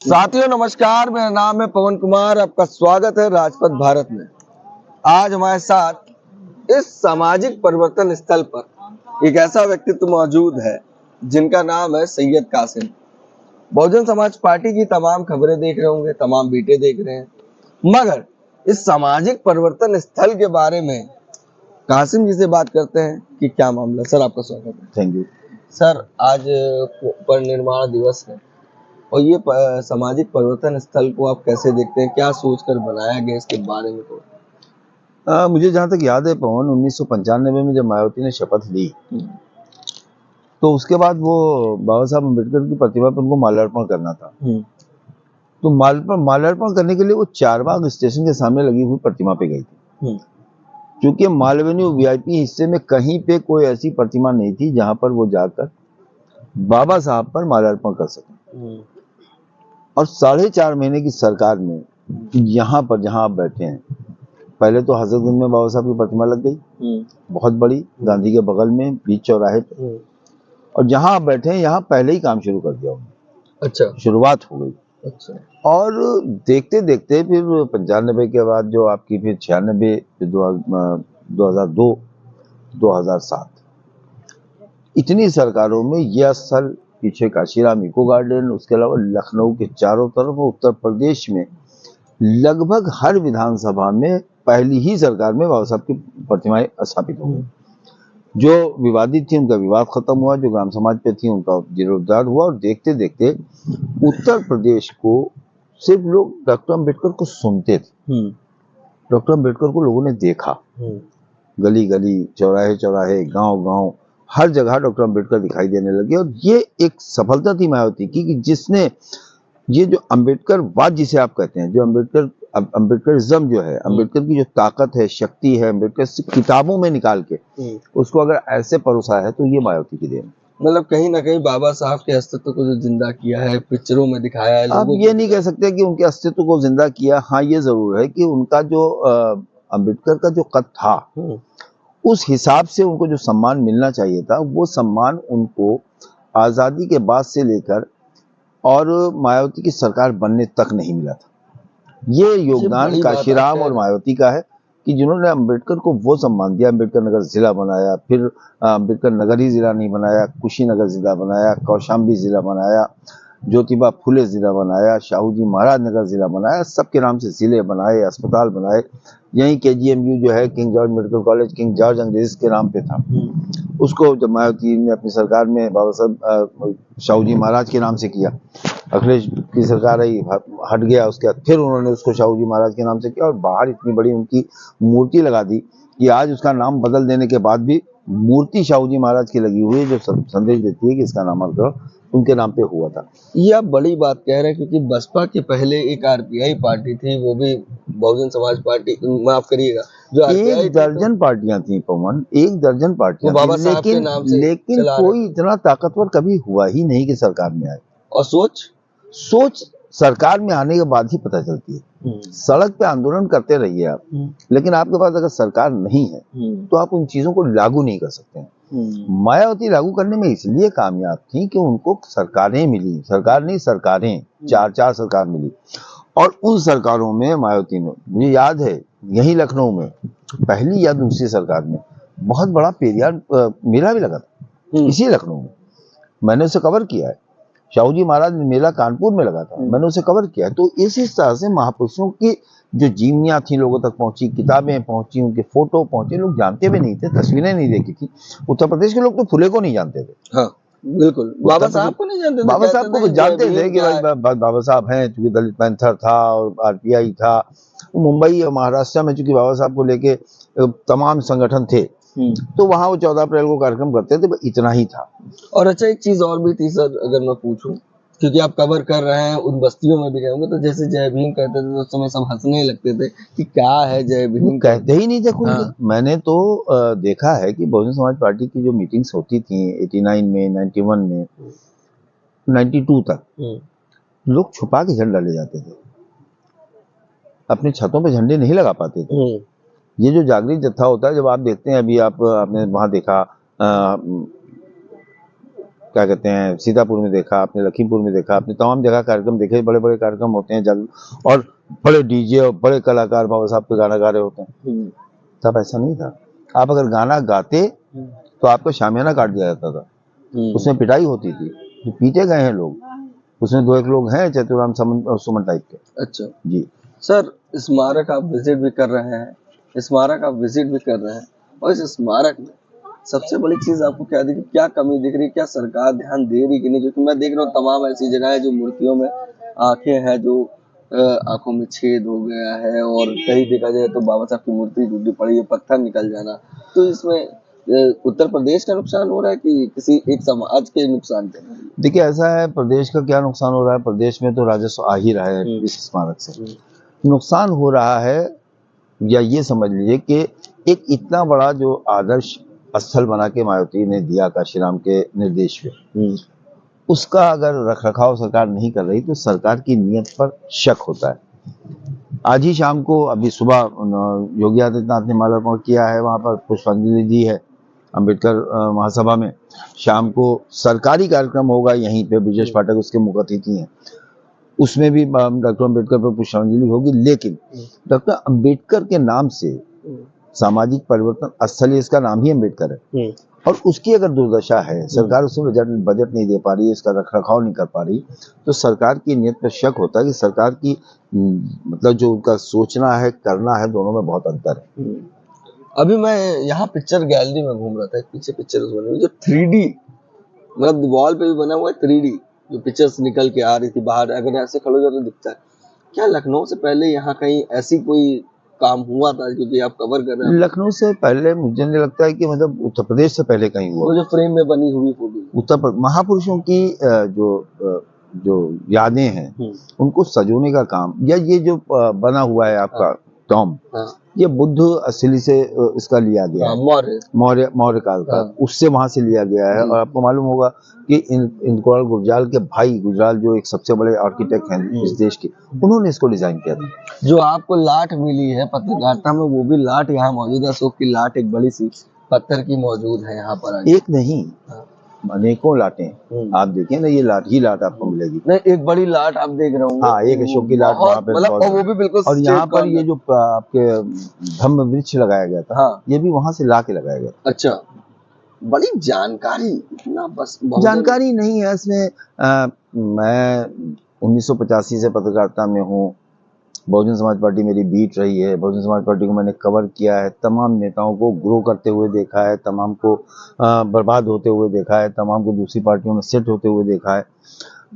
साथियों नमस्कार, मेरा नाम है पवन कुमार। आपका स्वागत है राजपथ भारत में। आज हमारे साथ इस सामाजिक परिवर्तन स्थल पर एक ऐसा व्यक्तित्व मौजूद है जिनका नाम है सैयद कासिम। बहुजन समाज पार्टी की तमाम खबरें देख रहे होंगे, तमाम बीटे देख रहे हैं, मगर इस सामाजिक परिवर्तन स्थल के बारे में कासिम जी से बात करते हैं कि क्या मामला। सर आपका स्वागत है। थैंक यू सर, आज परिनिर्माण दिवस है और ये सामाजिक परिवर्तन स्थल को आप कैसे देखते हैं, क्या सोचकर बनाया गया, इसके बारे में तो मुझे जहाँ तक याद है पवन, 1995 में जब मायावती ने शपथ ली तो उसके बाद वो बाबा साहब अम्बेडकर की प्रतिमा पर उनको माल्यार्पण करना था। तो माल्यार्पण करने के लिए वो चारबाग स्टेशन के सामने लगी हुई प्रतिमा पे गई थी, क्योंकि माल एवेन्यू वीआईपी हिस्से में कहीं पे कोई ऐसी प्रतिमा नहीं थी जहां पर वो जाकर बाबा साहब पर माल्यार्पण कर सके। और 4.5 महीने की सरकार में यहाँ पर जहाँ आप बैठे हैं, पहले तो हजरतगंज में बाबा साहब की प्रतिमा लग गई, बहुत बड़ी, गांधी के बगल में बीच चौराहे पे। और जहाँ आप बैठे हैं यहाँ पहले ही काम शुरू कर दिया उन्होंने। अच्छा, शुरुआत हो गई। अच्छा। और देखते देखते फिर 95 के बाद जो आपकी फिर 96, फिर 2002, 2007, इतनी सरकारों में यह स्थल, पीछे काशीराम इको गार्डन, उसके अलावा लखनऊ के चारों तरफ, उत्तर प्रदेश में लगभग हर विधानसभा में पहली ही सरकार में बाबा साहब की प्रतिमाएं स्थापित हो गई। जो विवादित थी उनका विवाद खत्म हुआ, जो ग्राम समाज पे थी उनका जीर्णोद्धार हुआ। और देखते देखते उत्तर प्रदेश को सिर्फ लोग डॉक्टर अम्बेडकर को सुनते थे, डॉक्टर अम्बेडकर को लोगों ने देखा। गली गली, चौराहे चौराहे, गांव गांव, हर जगह डॉक्टर अम्बेडकर दिखाई देने लगे। और ये एक सफलता थी मायावती की कि जिसने ये जो अम्बेडकरवाद जिसे आप कहते हैं, जो अम्बेडकरिज्म जो है, अम्बेडकर की जो ताकत है, शक्ति है, अम्बेडकर से किताबों में निकाल के उसको अगर ऐसे परोसा है तो ये मायावती की देन। मतलब कहीं ना कहीं बाबा साहब के अस्तित्व को जो जिंदा किया है, पिक्चरों में दिखाया है। आप ये नहीं कह सकते कि उनके अस्तित्व को जिंदा किया। हाँ, ये जरूर है कि उनका जो अम्बेडकर का जो कद था, उस हिसाब से उनको जो सम्मान मिलना चाहिए था, वो सम्मान उनको आजादी के बाद से लेकर और मायावती की सरकार बनने तक नहीं मिला था। ये योगदान काशीराम और मायावती का है कि जिन्होंने अम्बेडकर को वो सम्मान दिया। अम्बेडकर नगर जिला बनाया, फिर अम्बेडकर नगर ही जिला नहीं बनाया, कुशीनगर जिला बनाया, कौशाम्बी जिला बनाया, ज्योतिबा फुले जिला बनाया, शाहू जी महाराज नगर जिला बनाया, सबके नाम से जिले बनाए, अस्पताल बनाए। यही KGMU जो है, king George medical college, king George अंग्रेज के नाम पे था, उसको जब मायावती ने अपनी सरकार में बाबा साहब शाहू जी महाराज के नाम से किया। अखिलेश की सरकार आई, हट गया, उसके बाद फिर उन्होंने उसको शाहू जी महाराज के नाम से किया। और बाहर इतनी बड़ी उनकी मूर्ति लगा दी कि आज उसका नाम बदल देने के बाद भी मूर्ति शाहू जी महाराज की लगी हुई है, जो संदेश देती है कि इसका नामकरण उनके नाम पे हुआ था। ये आप बड़ी बात कह रहे हैं, क्योंकि बसपा के पहले एक RPI पार्टी थी, वो भी बहुजन समाज पार्टी, माफ करिएगा, जो एक दर्जन पार्टियां थी पवन, एक दर्जन पार्टियां, बाबा साहब के नाम से, लेकिन कोई इतना ताकतवर कभी हुआ ही नहीं कि सरकार में आए। और सोच सरकार में आने के बाद ही पता चलती है। सड़क पे आंदोलन करते रहिए आप, लेकिन आपके पास अगर सरकार नहीं है तो आप उन चीजों को लागू नहीं कर सकते हैं। मायावती लागू करने में इसलिए कामयाब थी कि उनको सरकारें मिली, सरकार नहीं सरकारें, 4 सरकार मिली। और उन सरकारों में मायावती ने, मुझे याद है यही लखनऊ में पहली या दूसरी सरकार में बहुत बड़ा पेरियार मेला भी लगा था, इसी लखनऊ में। मैंने उसे कवर किया है। शाहू जी महाराज मेला कानपुर में लगा था, मैंने उसे कवर किया है। तो इस तरह से महापुरुषों की जो जीवनियां थी लोगों तक पहुंची, किताबें पहुंची, उनके फोटो पहुंचे, लोग जानते भी नहीं थे, तस्वीरें नहीं देखी थी। उत्तर प्रदेश के लोग तो फुले को नहीं जानते थे। हाँ, बिल्कुल। बाबा साहब को नहीं जानते थे। बाबा साहब को जानते थे कि भाई बाबा साहब हैं, चूंकि दलित पैंथर था और RPI था। मुंबई और महाराष्ट्र में चूंकि बाबा साहब को लेके तमाम संगठन थे, तो वहां वो 14 अप्रैल को कार्यक्रम करते थे, इतना ही था। और अच्छा, एक चीज और भी थी सर, अगर मैं पूछूं, क्योंकि आप कवर कर रहे हैं, उन बस्तियों में भी गए होंगे, तो जैसे जय भीम कहते थे तो उस समय सब हंसने लगते थे कि क्या है जय भीम, कहते ही नहीं थे खुल के। मैंने तो देखा है कि बहुजन समाज पार्टी की जो मीटिंग्स होती थी 89 में, 91 में, 92 तक, लोग छुपा के झंडा ले जाते थे, अपने छतों पे झंडे नहीं लगा पाते थे। ये जो जागृत जत्था होता है, जब आप देखते हैं, अभी आपने वहां देखा क्या कहते हैं, सीतापुर में देखा आपने, लखीमपुर में देखा आपने, तमाम जगह कार्यक्रम देखे, बड़े बड़े कार्यक्रम होते हैं जल, और बड़े डीजे और बड़े कलाकार बाबा साहब पे गाना गा रहे होते हैं। तब ऐसा नहीं था। आप अगर गाना गाते तो आपका शामियाना काट दिया जाता था, उसमें पिटाई होती थी, जो पीटे गए हैं लोग, उसमें 2 एक लोग हैं चतुराम सुमन टाइप के। अच्छा जी सर, स्मारक आप विजिट भी कर रहे हैं, स्मारक आप विजिट भी कर रहे हैं, और इस स्मारक में सबसे बड़ी चीज आपको क्या दिखी, क्या कमी दिख रही है, क्या सरकार ध्यान दे रही कि नहीं? क्योंकि मैं देख रहा हूँ तमाम ऐसी जगह है जो मूर्तियों में आंखें हैं, जो आंखों में छेद हो गया है, और कहीं देखा जाए तो बाबा साहब की मूर्ति टूटी पड़ी है, पत्थर निकल जाना। तो इसमें उत्तर प्रदेश का नुकसान हो रहा है कि किसी एक समाज के नुकसान के? देखिए, ऐसा है, प्रदेश का क्या नुकसान हो रहा है, प्रदेश में तो राजस्व आ ही रहा है इस स्मारक से। नुकसान हो रहा है, या ये समझ लीजिए कि एक इतना बड़ा जो आदर्श स्थल बना के मायावती ने दिया काशीराम के निर्देश पे, उसका अगर रखरखाव सरकार नहीं कर रही तो सरकार की नीयत पर शक होता है। आज ही शाम को, अभी सुबह योगी आदित्यनाथ ने माल्यार्पण किया है, वहाँ पर पुष्पांजलि दी है अंबेडकर महासभा में। शाम को सरकारी कार्यक्रम होगा यहीं पे, ब्रिजेश पाठक उसके मुख्य अतिथि हैं, उसमें भी डॉक्टर अंबेडकर पर पुष्पांजलि होगी। लेकिन डॉक्टर अंबेडकर के नाम से सामाजिक परिवर्तन स्थल, इसका नाम ही अंबेडकर है, और उसकी अगर दुर्दशा है, सरकार उसमें बजट नहीं दे पा रही है, इसका रखरखाव नहीं कर पा रही, तो सरकार की नीयत पर शक होता है कि सरकार की मतलब जो उनका सोचना है, करना है, दोनों में बहुत अंतर है। अभी मैं यहाँ पिक्चर गैलरी में घूम रहा था, पीछे पिक्चर्स बनी हुई जो 3D, मतलब वॉल पे भी बना हुआ है 3D, जो पिक्चर्स निकल के आ रही थी बाहर, अगर ऐसे खड़े हो जाए तो दिखता है। क्या लखनऊ से पहले यहाँ कहीं ऐसी कोई काम हुआ था, क्योंकि आप कवर कर रहे हैं? लखनऊ से पहले मुझे नहीं लगता है कि, मतलब उत्तर प्रदेश से पहले कहीं हुआ। वो जो फ्रेम में बनी हुई फोटो, महापुरुषों की जो यादें हैं, उनको सजोने का काम, या ये जो बना हुआ है आपका टॉम, ये बुद्ध असली से इसका लिया गया है, मौर्य काल का, उससे वहां से लिया गया है। और आपको मालूम होगा कि इंदौर गुजराल के भाई, गुजराल जो एक सबसे बड़े आर्किटेक्ट हैं इस देश के, उन्होंने इसको डिजाइन किया था। जो आपको लाट मिली है पत्रकारिता में, वो भी लाट यहाँ मौजूद है, अशोक की लाट एक बड़ी सी पत्थर की मौजूद है यहाँ पर। एक नहीं, अनेकों लाटें आप देखें ना, ये लाट ही लाट आपको मिलेगी। नहीं, एक बड़ी लाट आप देख रहे होंगे। हाँ, एक अशोक की लाट वहाँ पे, मतलब वो भी बिल्कुल। और यहाँ पर ये जो आपके धम्म वृक्ष लगाया गया था, हाँ, ये भी वहां से ला के लगाया गया। अच्छा, बड़ी जानकारी, इतना बस जानकारी नहीं है इसमें। मैं 1985 से पत्रकारिता में हूँ, बहुजन समाज पार्टी मेरी बीट रही है, बहुजन समाज पार्टी को मैंने कवर किया है, तमाम नेताओं को ग्रो करते हुए देखा है, तमाम को बर्बाद होते हुए देखा है, तमाम को दूसरी पार्टियों में सेट होते हुए देखा है।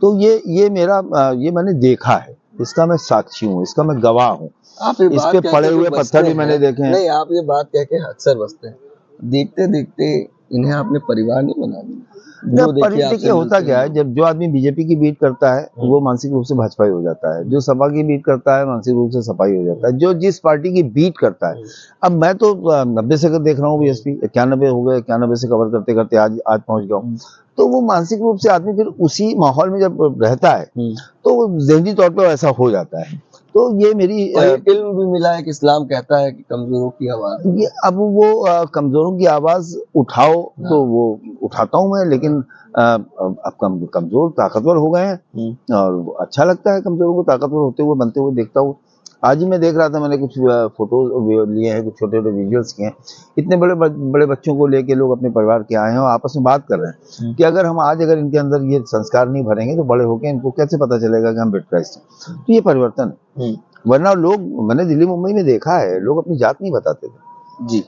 तो ये मेरा ये मैंने देखा है, इसका मैं साक्षी हूँ, इसका मैं गवाह हूँ। इस पे पड़े हुए पत्थर भी मैंने देखे हैं। नहीं, आप ये बात कह के अक्सर बसते हैं, देखते देखते इन्हें आपने परिवार नहीं बना दिया। देखिए होता क्या है, जब जो आदमी बीजेपी की बीट करता है वो मानसिक रूप से भाजपाई हो जाता है, जो सपा की बीट करता है मानसिक रूप से सपाई हो जाता है, जो जिस पार्टी की बीट करता है। अब मैं तो 90 से देख रहा हूँ बीएसपी, 91 हो गए, 91 से कवर करते करते आज पहुंच गया हूँ। तो वो मानसिक रूप से आदमी फिर उसी माहौल में जब रहता है तो जहनी तौर पर ऐसा हो जाता है। तो ये मेरी इल्म भी मिला है कि इस्लाम कहता है कि कमजोरों की आवाज, ये अब वो कमजोरों की आवाज उठाओ, तो वो उठाता हूँ मैं, लेकिन अब कमजोर ताकतवर हो गए हैं और अच्छा लगता है कमजोरों को ताकतवर होते हुए, बनते हुए देखता हूँ। आज ही मैं देख रहा था, मैंने कुछ फोटो लिए हैं, कुछ छोटे छोटे विजुअल्स किए हैं, इतने बड़े बच्चों को लेके लोग अपने परिवार के आए हैं और आपस में बात कर रहे हैं कि अगर हम आज अगर इनके अंदर ये संस्कार नहीं भरेंगे तो बड़े होकर इनको कैसे पता चलेगा कि हम अम्बेडकरिस्ट हैं। तो ये परिवर्तन है, वरना लोग, मैंने दिल्ली मुंबई में देखा है, लोग अपनी जात नहीं बताते थे जी।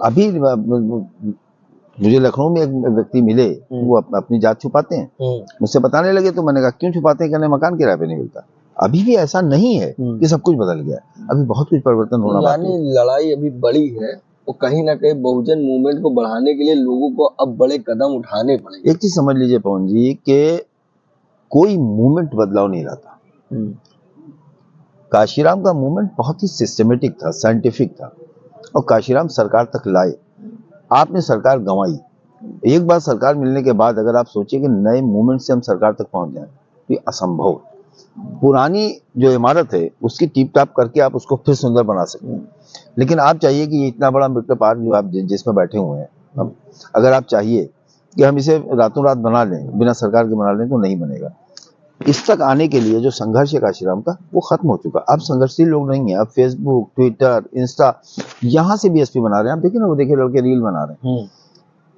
अभी मुझे लखनऊ में एक व्यक्ति मिले, वो अपनी जात छुपाते हैं, मुझसे बताने लगे तो मैंने कहा क्यों छुपाते हैं, कहने मकान किराए पे नहीं मिलता। अभी भी ऐसा नहीं है कि सब कुछ बदल गया, अभी बहुत कुछ परिवर्तन होना बाकी है। लड़ाई अभी बड़ी है और कहीं ना कहीं बहुजन मूवमेंट को बढ़ाने के लिए लोगों को अब बड़े कदम उठाने पड़ेंगे। एक चीज समझ लीजिए पवन जी, कि कोई मूवमेंट बदलाव नहीं लाता। काशीराम का मूवमेंट बहुत ही सिस्टमेटिक था, साइंटिफिक था, और काशीराम सरकार तक लाए। आपने सरकार गंवाई, एक बार सरकार मिलने के बाद अगर आप सोचिए कि नए मूवमेंट से हम सरकार तक पहुंच जाएं तो ये असंभव। पुरानी जो इमारत है उसकी टीप टाप करके आप उसको फिर सुंदर बना सकते हैं, लेकिन आप चाहिए कि ये इतना बड़ा अम्बेडकर पार्क जो आप जिसमें बैठे हुए हैं, अगर आप चाहिए कि हम इसे रातों रात बना लें, बिना सरकार के बना लें, तो नहीं बनेगा। इस तक आने के लिए जो संघर्ष है काशीराम का, वो खत्म हो चुका। अब संघर्षशील लोग नहीं है। अब फेसबुक, ट्विटर, इंस्टा, यहाँ से बीएसपी बना रहे हैं। आप देखिए ना, वो देखिए लड़के रील बना रहे हैं,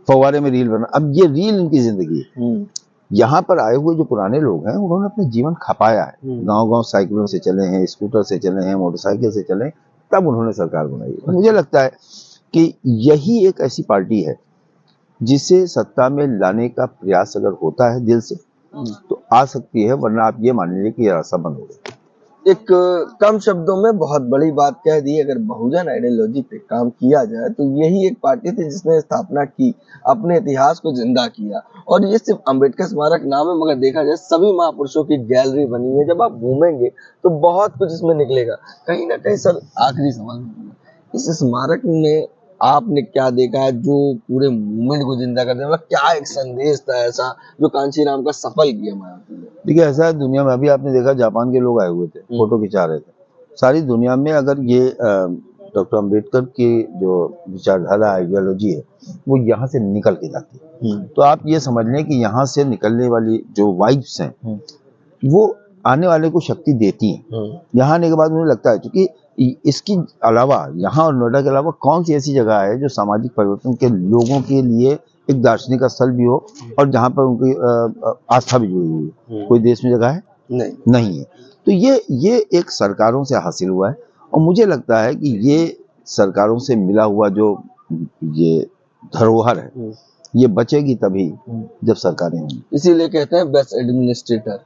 फव्वारे में रील बना। अब ये रील इनकी जिंदगी है। यहाँ पर आए हुए जो पुराने लोग हैं, उन्होंने अपना जीवन खपाया है। गांव-गांव साइकिलों से चले हैं, स्कूटर से चले हैं, मोटरसाइकिल से चले हैं, तब उन्होंने सरकार बनाई है। मुझे लगता है कि यही एक ऐसी पार्टी है जिसे सत्ता में लाने का प्रयास अगर होता है दिल से, तो आ सकती है, वरना आप ये मान लीजिए कि ये रास्ता बंद हो गया। एक कम शब्दों में बहुत बड़ी बात कह दी। अगर बहुजन आइडियोलॉजी पे काम किया जाए तो यही एक पार्टी थी जिसने स्थापना की, अपने इतिहास को जिंदा किया। और ये सिर्फ अंबेडकर स्मारक नाम है, मगर देखा जाए सभी महापुरुषों की गैलरी बनी है। जब आप घूमेंगे तो बहुत कुछ इसमें निकलेगा। कहीं ना कहीं सर, आखिरी सवाल, इस स्मारक में आपने क्या देखा है जो पूरे मूवमेंट को जिंदा कर दे? मतलब क्या एक संदेश था ऐसा जो कांशीराम का सफल किया मायावती ने? देखिए, ऐसा है दुनिया में, अभी आपने देखा जापान के लोग आए हुए थे, फोटो खिंचा रहे थे। सारी दुनिया में अगर ये डॉक्टर अंबेडकर की जो विचारधारा आइडियोलॉजी है, वो यहाँ से निकल के जाती है, तो आप ये समझ लें कि यहाँ से निकलने वाली जो वाइब्स हैं, वो आने वाले को शक्ति देती हैं। यहाँ आने के बाद मुझे लगता है, क्योंकि इसकी अलावा, यहाँ और नोएडा के अलावा कौन सी ऐसी जगह है जो सामाजिक परिवर्तन के लोगों के लिए एक दार्शनिक स्थल भी हो और जहाँ पर उनकी आस्था भी जुड़ी हुई है? कोई देश में जगह है? नहीं है। तो ये एक सरकारों से हासिल हुआ है, और मुझे लगता है कि ये सरकारों से मिला हुआ जो ये धरोहर है, ये बचेगी तभी जब सरकारें होंगी। इसीलिए कहते हैं बेस्ट एडमिनिस्ट्रेटर।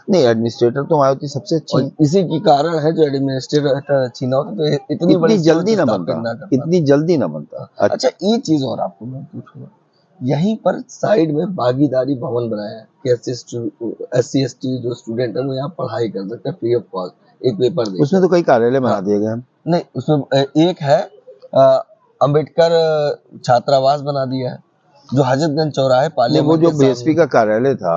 नहीं, एडमिनिस्ट्रेटर तो मायावती सबसे अच्छी है। इसी की कारण है जो एडमिनिस्ट्रेटर अच्छी ना होती तो इतनी जल्दी ना बनता, इतनी जल्दी ना बनता। अच्छा, एक चीज और आपको मैं पूछूंगा, यहीं पर साइड में भागीदारी भवन बनाया है कि SC/ST जो स्टूडेंट है वो यहाँ पढ़ाई कर सकते हैं फ्री ऑफ कॉस्ट, एक पेपर दे। उसमें तो कई कार्यालय बना दिए गए हैं। नहीं, उसमें एक है अंबेडकर छात्रावास बना दिया है जो हजरतगंज चौराहे पार्लियामेंट, वो जो बीएसपी का कार्यालय था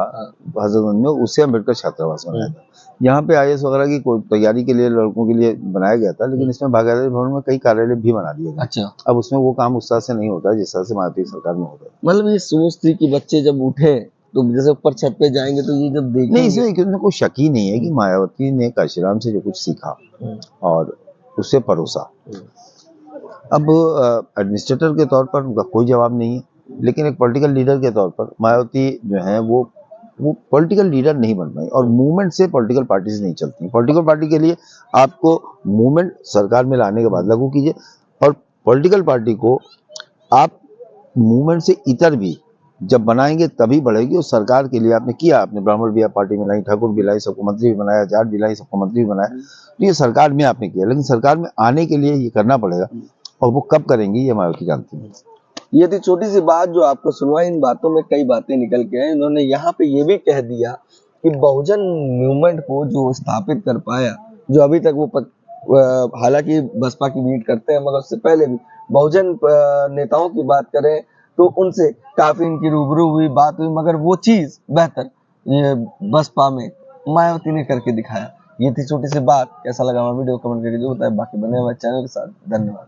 हजरतगंज में, उससे अंबेडकर छात्रावास बनाया था। यहाँ पे IAS वगैरह की कोई तैयारी के लिए लड़कों के लिए बनाया गया था, लेकिन इसमें भागीदारी भवन में कई कार्यालय भी बना दिए गए। अच्छा, अब उसमें वो काम उस तरह से नहीं होता जिस तरह से मायावती सरकार में होता है। मतलब ये सोच थी कि बच्चे जब उठे तो जैसे ऊपर छत पे जाएंगे तो ये जब देखेंगे। नहीं, इसमें कोई शक ही नहीं है कि मायावती ने काशीराम से जो कुछ सीखा और उससे परोसा। अब एडमिनिस्ट्रेटर के तौर पर उनका कोई जवाब नहीं है, लेकिन एक पॉलिटिकल लीडर के तौर पर मायावती जो है वो पॉलिटिकल लीडर नहीं बन पाई। और मूवमेंट से पॉलिटिकल पार्टीज नहीं चलती। पॉलिटिकल पार्टी के लिए आपको मूवमेंट सरकार में लाने के बाद लागू कीजिए, और पॉलिटिकल पार्टी को आप मूवमेंट से इतर भी जब बनाएंगे तभी बढ़ेगी। और सरकार के लिए आपने किया, आपने ब्राह्मण भी पार्टी में लाई, ठाकुर भी लाई, सबको मंत्री भी बनाया, जाट भी लाई, सबको मंत्री भी बनाया, तो ये सरकार में आपने किया। लेकिन सरकार में आने के लिए ये करना पड़ेगा, और वो कब करेंगी ये मायावती जानती है। ये थी छोटी सी बात जो आपको सुनवाई। इन बातों में कई बातें निकल के आए। इन्होंने यहाँ पे ये भी कह दिया कि बहुजन मूवमेंट को जो स्थापित कर पाया, जो अभी तक वो हालांकि बसपा की मीट करते हैं, मगर उससे पहले भी बहुजन नेताओं की बात करें तो उनसे काफी इनकी रूबरू हुई, बात हुई, मगर वो चीज बेहतर ये बसपा में मायावती ने करके दिखाया। ये थी छोटी सी बात। कैसा लगा हमारा वीडियो कमेंट करके जो बताए। बाकी बने हुए चैनल के साथ। धन्यवाद।